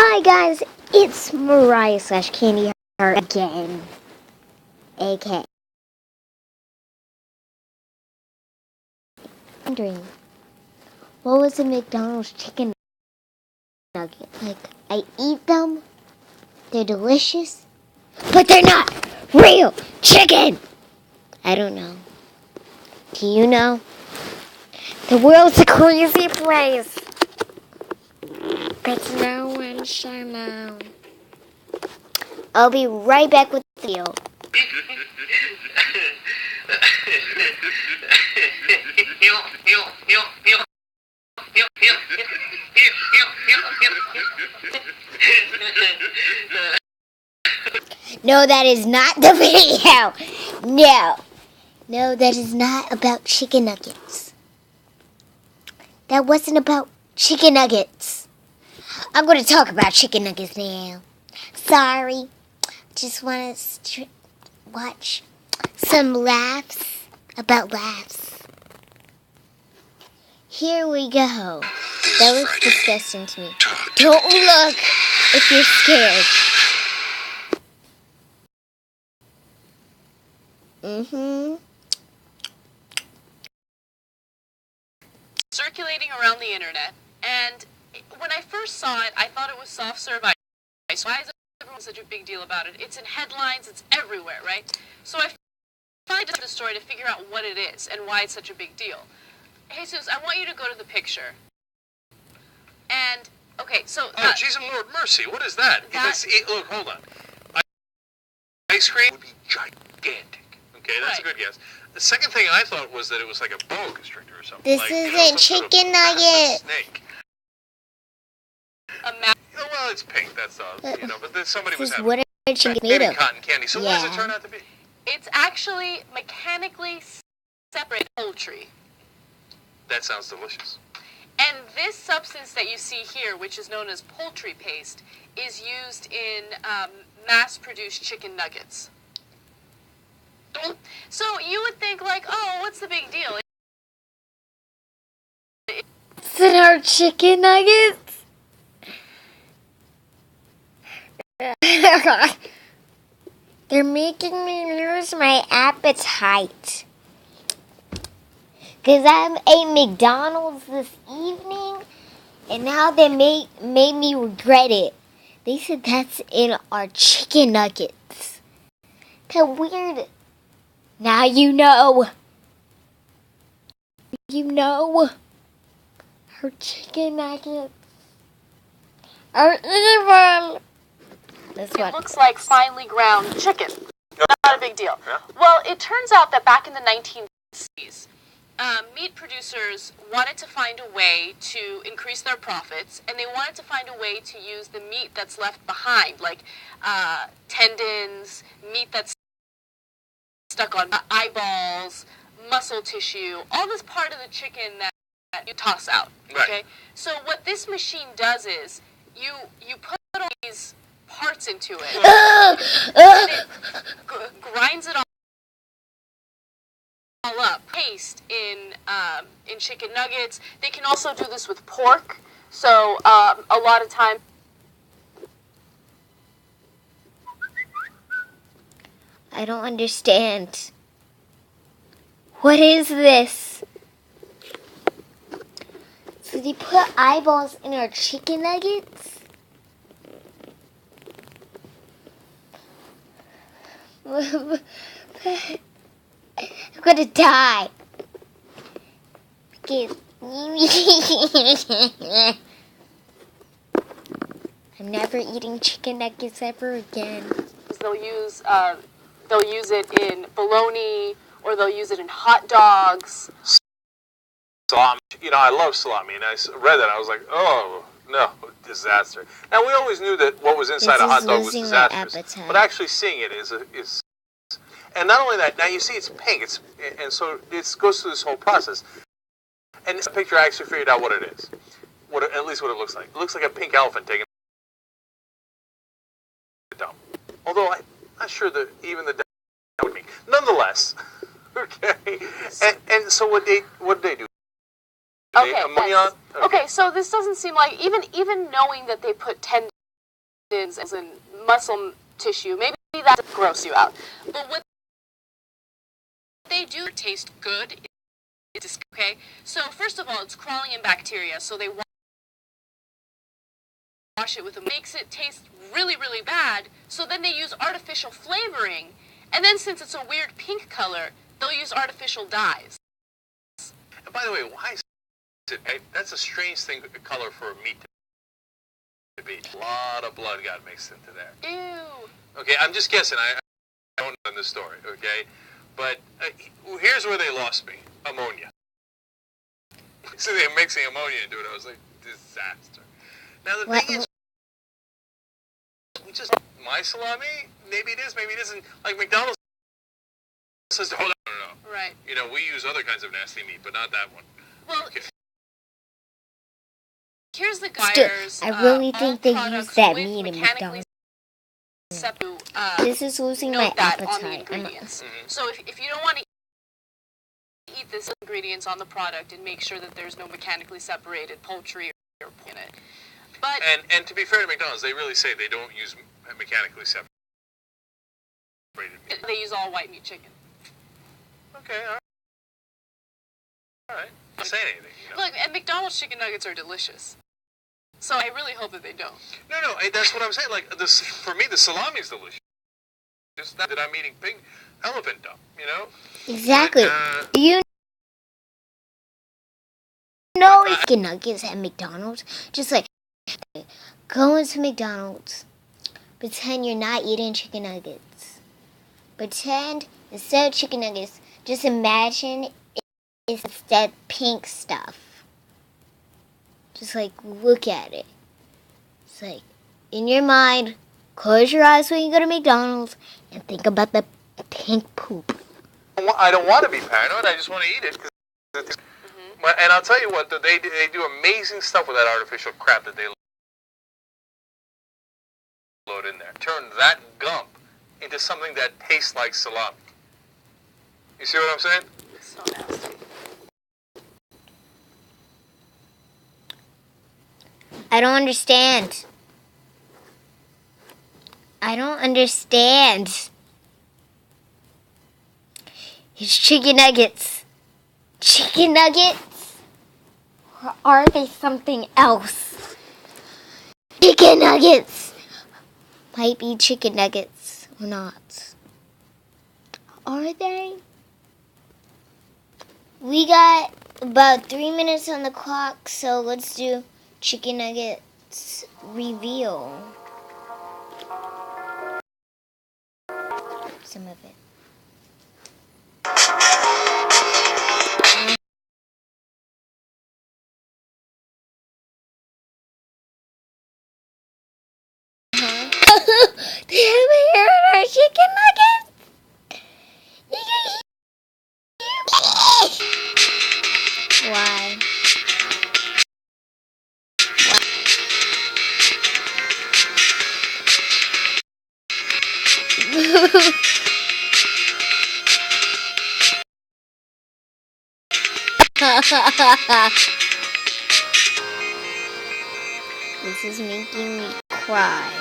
Hi guys, it's Mariah slash Candy Heart again. AK. Wondering, what was a McDonald's chicken nugget? Like, I eat them, they're delicious, but they're not real chicken! I don't know. Do you know? The world's a crazy place. But no one shall know. I'll be right back with the video. No, that is not the video. No, that is not about chicken nuggets. That wasn't about chicken nuggets. I'm going to talk about chicken nuggets now. Sorry. Just want to watch some laughs about laughs. Here we go. That was disgusting to me. Don't look if you're scared. Circulating around the internet, and when I first saw it, I thought it was soft serve ice. Why is everyone such a big deal about it? It's in headlines, it's everywhere, right? So I finally did the story to figure out what it is and why it's such a big deal. Jesus, I want you to go to the picture. And, okay, so... Oh, Jesus Lord mercy, what is that? Look, hold on. Ice cream would be gigantic. Okay, that's a good guess. The second thing I thought was that it was like a boa constrictor or something. This isn't chicken nugget. Snake. Well, it's pink, that's all. But then somebody was having what are chicken made of? Cotton candy. So what does it turn out to be? It's actually mechanically separate poultry. That sounds delicious. And this substance that you see here, which is known as poultry paste, is used in mass-produced chicken nuggets. So you would think, like, oh, what's the big deal? It's in our chicken nuggets? They're making me lose my appetite. Because I ate McDonald's this evening, and now they made me regret it. They said that's in our chicken nuggets. That weird. Now you know. You know. Her chicken nuggets are evil. It looks like finely ground chicken. Not a big deal. Well, it turns out that back in the 1960s, meat producers wanted to find a way to increase their profits, and they wanted to find a way to use the meat that's left behind, like tendons, meat that's stuck on eyeballs, muscle tissue, all this part of the chicken that you toss out. Okay? Right. So what this machine does is you put all these parts into it, and it grinds it all up. Paste in chicken nuggets. They can also do this with pork. So a lot of time. I don't understand. What is this? So they put eyeballs in our chicken nuggets? I'm gonna die. Because I'm never eating chicken nuggets ever again. They'll use it in bologna, or they'll use it in hot dogs. Salami. I love salami, and I read that, I was like, oh, no, disaster. Now, we always knew that what was inside a hot dog was disastrous, but actually seeing it is. And not only that, now you see it's pink, and so it goes through this whole process. And this picture, I actually figured out what it is, at least what it looks like. It looks like a pink elephant taking a dump. Although I'm not sure that even the dump would be. Nonetheless, okay. And so what did they do? Okay, so this doesn't seem like, even knowing that they put tendons and muscle tissue. Maybe that gross you out. But what they do taste good. It's okay. So first of all, it's crawling in bacteria. So they wash it with a makes it taste really, really bad. So then they use artificial flavoring. And then since it's a weird pink color, they'll use artificial dyes. And by the way, why is it? That's a strange thing, color for meat to be. A lot of blood got mixed into there. Ew. Okay, I'm just guessing. I don't know the story. Okay, but here's where they lost me: ammonia. So they're mixing ammonia into it. I was like, disaster. Now the thing is, we just my salami. Maybe it is. Maybe it isn't. Like McDonald's says, hold on, no. Right. You know, we use other kinds of nasty meat, but not that one. Well, okay. Here's the Still, buyers. I really think they use that meat in McDonald's. This is losing my appetite. So if you don't want to eat this ingredients on the product and make sure that there's no mechanically separated poultry or in it. But and to be fair to McDonald's, they really say they don't use mechanically separated meat. They use all white meat chicken. Okay, all right. Not saying anything. You know? Look, and McDonald's chicken nuggets are delicious. So I really hope that they don't. No, that's what I'm saying. Like this, for me, the salami is delicious. It's not that I'm eating pig elephant dump, you know. Exactly. But, you know chicken nuggets at McDonald's? Just like go into McDonald's, pretend you're not eating chicken nuggets. Pretend instead of chicken nuggets, just imagine it's that pink stuff. Just like look at it. It's like in your mind, close your eyes when you go to McDonald's and think about the pink poop. I don't want to be paranoid. I just want to eat it. And I'll tell you what, they do amazing stuff with that artificial crap that they load in there. Turn that gump into something that tastes like salami. You see what I'm saying? It's so nasty. I don't understand. I don't understand. It's chicken nuggets. Chicken nuggets? Or are they something else? Chicken nuggets! Might be chicken nuggets or not. Are they? We got about 3 minutes on the clock, so let's do chicken nuggets reveal. Some of it. They have here in our chicken nuggets. Why? This is making me cry.